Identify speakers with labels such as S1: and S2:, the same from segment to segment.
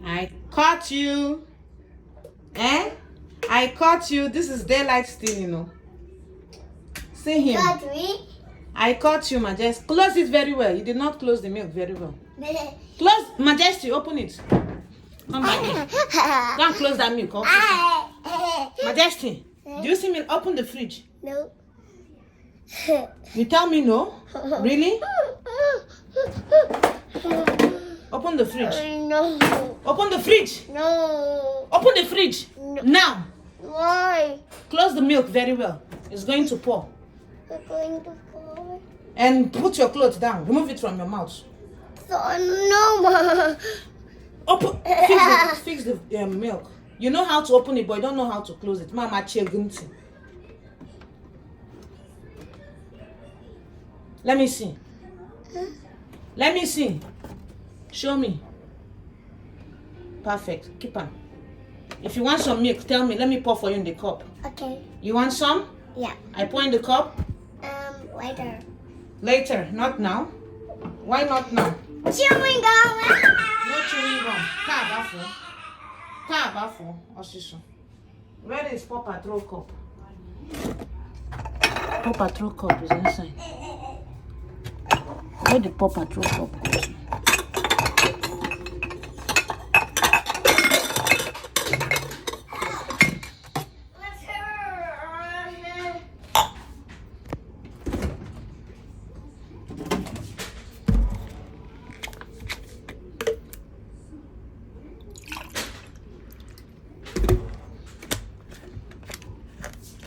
S1: I caught you. Eh? I caught you. This is daylight stealing, See him.
S2: Caught me?
S1: I caught you, Majesty. Close it very well. You did not close the milk very well. Close, Majesty. Open it. Come back here. Go and close that milk. Majesty, do you see me? Open the fridge.
S2: No.
S1: You tell me no? Really? Open the fridge.
S2: No.
S1: Open the fridge.
S2: No.
S1: Open the fridge.
S2: No.
S1: Now.
S2: Why?
S1: Close the milk very well. It's going to pour.
S2: We're going to fall.
S1: And put your clothes down. Remove it from your mouth.
S2: So no, Ma.
S1: Open. Fix the milk. You know how to open it, but you don't know how to close it. Mama, chegunti. Let me see. Let me see. Show me. Perfect. Keep on. If you want some milk, tell me. Let me pour for you in the cup.
S2: Okay.
S1: You want some?
S2: Yeah.
S1: I pour in the cup?
S2: Later.
S1: Later, not now. Why not now?
S2: Chewing gum.
S1: No chewing gum. Kabafo. Oshiso. Where is Paw Patrol cup? Paw Patrol cup is inside. Where the Paw Patrol cup goes?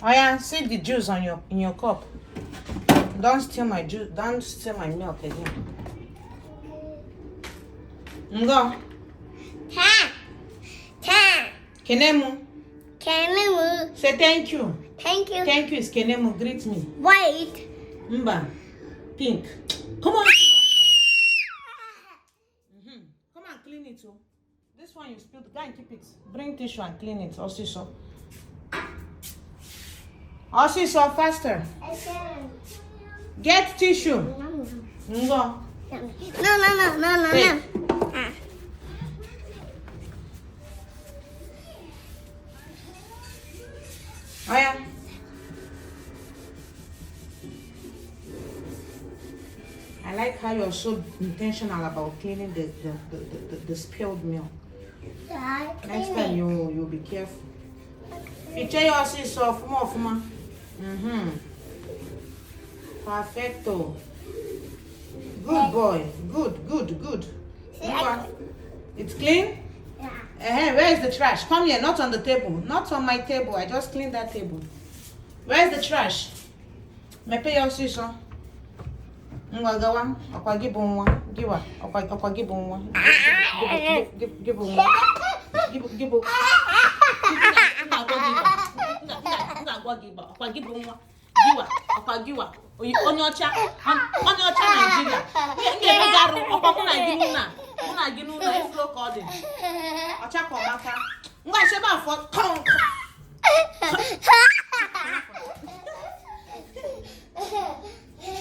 S1: Oh yeah, see the juice on in your cup. Don't steal my juice. Don't steal my milk again. Ngo.
S2: Ta.
S1: Kenemu.
S2: Kenemu.
S1: Say thank you.
S2: Thank you.
S1: Thank you is Kenemu. Greet me.
S2: White.
S1: Mba. Pink. Come on. Come and clean it. Oh. This one you spilled. Go and keep it. Bring tissue and clean it. Also. Also faster. Get tissue. Ngo.
S2: No.
S1: Hey. Oh yeah. I like how you're so intentional about cleaning the spilled milk. Next time you'll be careful. You tell your sister Fuma. Perfecto. Good boy. Good. It's clean?
S2: Yeah.
S1: Where is the trash? Come here, not on the table. Not on my table. I just cleaned that table. Where is the trash? Me pay your sister. Ngwagawa, okwa gibonwa, giwa, okwa gibonwa. Gibonwa. Gibo. Giwa. Onye ọcha Nigeria. Ihe garụ ọkwa mụ na gị n'ụlọ iflo ka ọ dị. Ọcha ka ọmaka. Ngwa chebe afọ.